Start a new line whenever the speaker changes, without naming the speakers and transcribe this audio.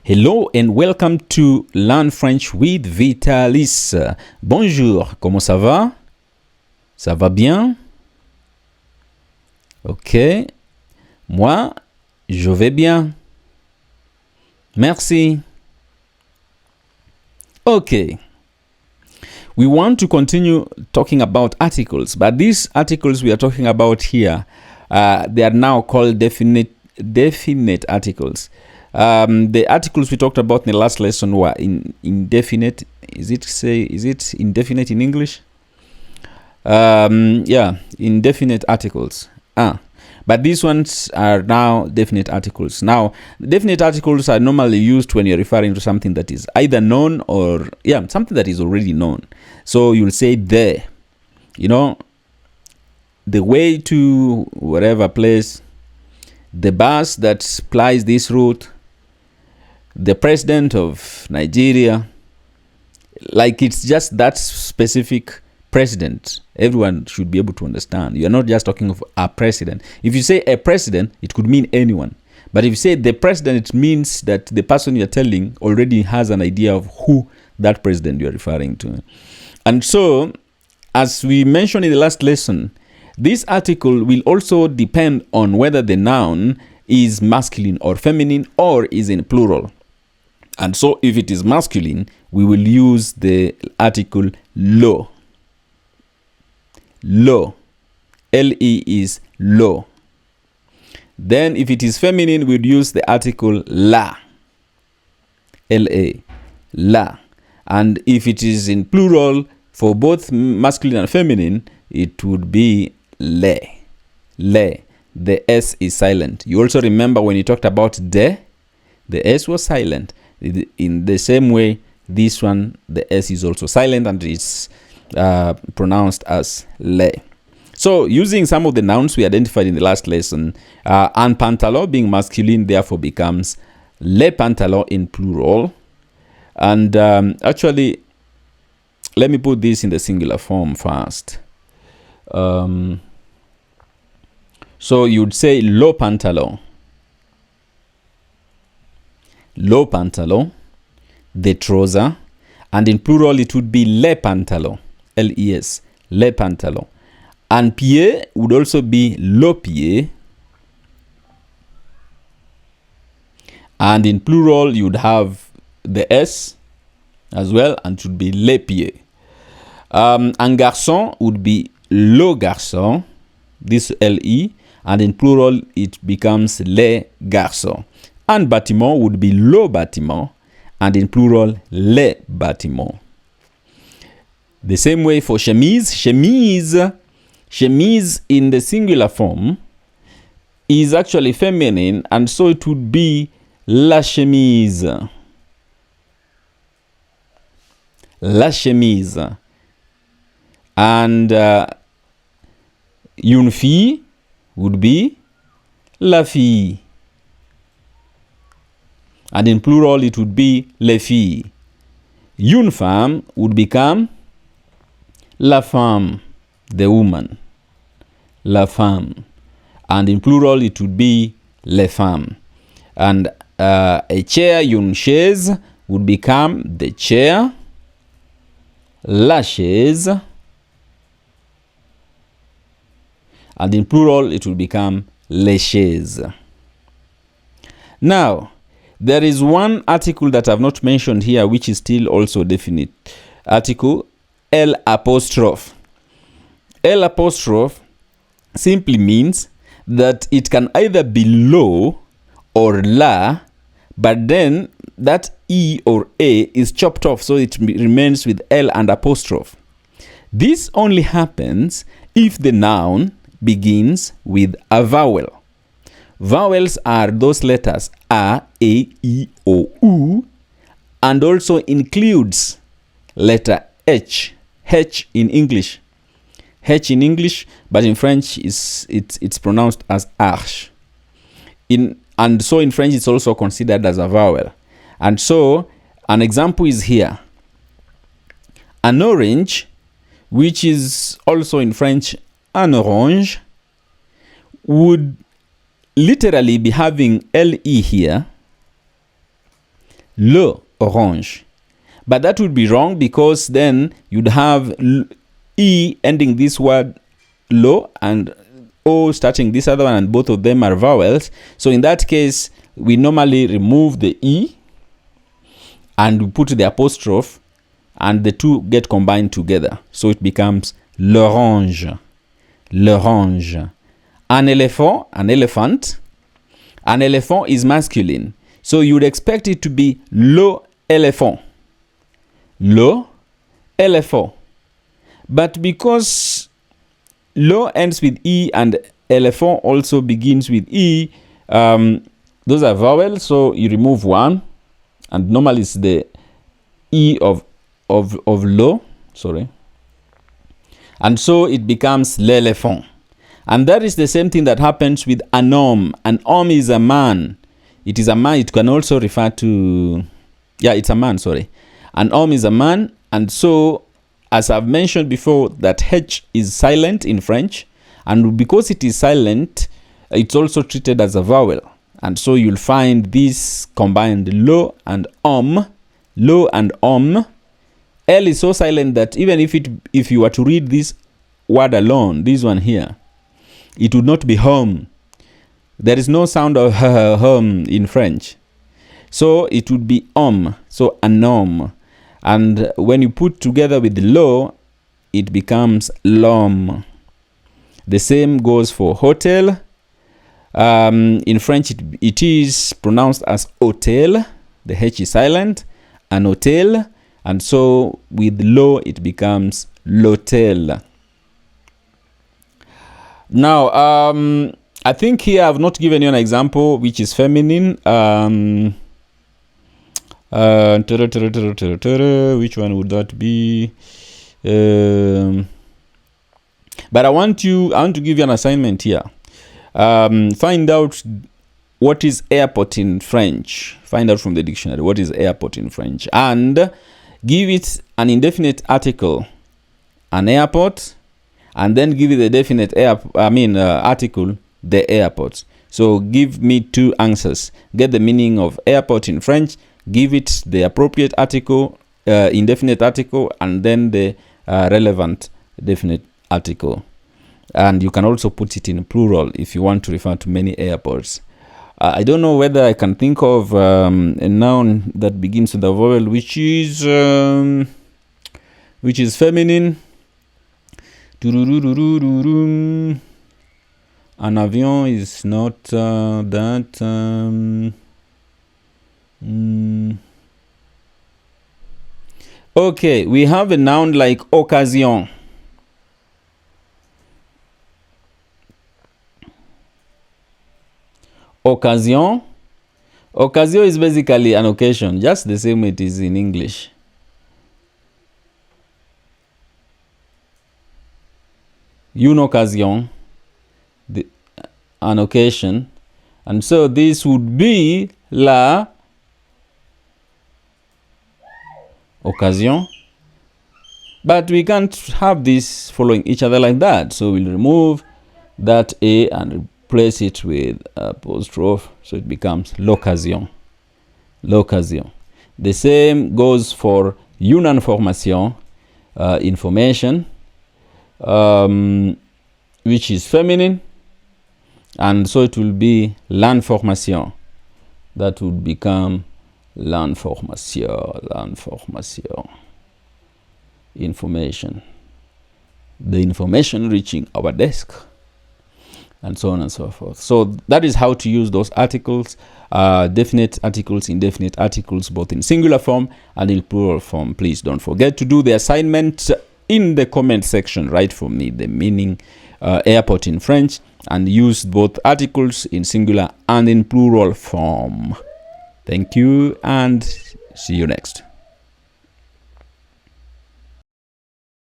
Hello and welcome to Learn French with Vitalis. Bonjour, comment ça va? Ça va bien? Ok. Moi, je vais bien. Merci. Okay. We want to continue talking about articles, but these articles we are talking about here, they are now called definite articles. The articles we talked about in the last lesson were indefinite. Is it indefinite in English? Yeah, indefinite articles. But these ones are now definite articles. Now, definite articles are normally used when you're referring to something that is either known or, something that is already known. So you'll say the, the way to whatever place, the bus that plies this route, the president of Nigeria. Like, it's just that specific president. Everyone should be able to understand. You're not just talking of a president. If you say a president, it could mean anyone. But if you say the president, it means that the person you're telling already has an idea of who that president you're referring to. And so, as we mentioned in the last lesson, this article will also depend on whether the noun is masculine or feminine or is in plural. And so if it is masculine, we will use the article lo. Lo. L-E is lo. Then if it is feminine, we'd use the article la. L-A. La. And if it is in plural, for both masculine and feminine, it would be le. Le. The S is silent. You also remember when you talked about the S was silent. In the same way, this one, the S is also silent and it's pronounced as le. So, using some of the nouns we identified in the last lesson, un pantalon being masculine therefore becomes le pantalon in plural. And actually, let me put this in the singular form first. So, you'd say lo pantalon. Lo pantalon, the trouser, and in plural it would be les pantalons, L-E-S, les pantalons. And pied would also be lo pied, and in plural you'd have the S as well, and it would be les pieds. Un garçon would be lo garçon, this L-E, and in plural it becomes les garçons. And bâtiment would be le bâtiment, and in plural, les bâtiments. The same way for chemise. Chemise in the singular form is actually feminine, and so it would be la chemise. La chemise. And une fille would be la fille. And in plural, it would be les filles. Une femme would become la femme, the woman. La femme. And in plural, it would be les femmes. And a chair, une chaise, would become the chair, la chaise. And in plural, it will become les chaises. Now, there is one article that I've not mentioned here, which is still also definite article, L apostrophe. L apostrophe simply means that it can either be lo or la, but then that E or A is chopped off, so it remains with L and apostrophe. This only happens if the noun begins with a vowel. Vowels are those letters A, E, O, U, and also includes letter H. H in English. H in English, but in French it's pronounced as H. And so in French it's also considered as a vowel. And so an example is here. An orange, which is also in French an orange, would literally be having LE here, le orange. But that would be wrong, because then you'd have E ending this word lo and O starting this other one, and both of them are vowels. So in that case, we normally remove the E and we put the apostrophe, and the two get combined together. So it becomes l'orange. L'orange. An elephant, an elephant. An elephant is masculine. So you would expect it to be le éléphant. Le éléphant. But because lo ends with E and elephant also begins with E, those are vowels, so you remove one, and normally it's the E of lo, sorry. And so it becomes l'éléphant. And that is the same thing that happens with an homme. An homme is a man. It is a man. It can also refer to, yeah, it's a man, sorry. An homme is a man. And so, as I've mentioned before, that H is silent in French. And because it is silent, it's also treated as a vowel. And so you'll find this combined lo and homme. Lo and homme. L is so silent that even if you were to read this word alone, this one here, it would not be home. There is no sound of home in French. So it would be homme. So an homme. And when you put together with the lo, it becomes l'homme. The same goes for hotel. In French, it is pronounced as hôtel. The H is silent. An hôtel. And so with lo, it becomes l'hôtel. Now, I think here I've not given you an example which is feminine. Which one would that be? But I want to give you an assignment here. Find out what is airport in French. Find out from the dictionary what is airport in French, and give it an indefinite article, an airport, and then give it a definite article, the airport. So give me two answers. Get the meaning of airport in French, give it the appropriate article, indefinite article, and then the relevant definite article. And you can also put it in plural if you want to refer to many airports. I don't know whether I can think of a noun that begins with a vowel which is feminine. An avion is not that. Okay, we have a noun like occasion. Occasion. Occasion is basically an occasion, just the same it is in English. Une occasion, an occasion. And so this would be la occasion. But we can't have this following each other like that. So we'll remove that A and replace it with apostrophe. So it becomes l'occasion. L'occasion. The same goes for une information, information, which is feminine. And so it will be l'information. That would become l'information, l'information, information. The information reaching our desk, and so on and so forth. So that is how to use those articles, definite articles, indefinite articles, both in singular form and in plural form. Please don't forget to do the assignment in the comment section. Write for me the meaning airport in French, and use both articles in singular and in plural form. Thank you, and see you next.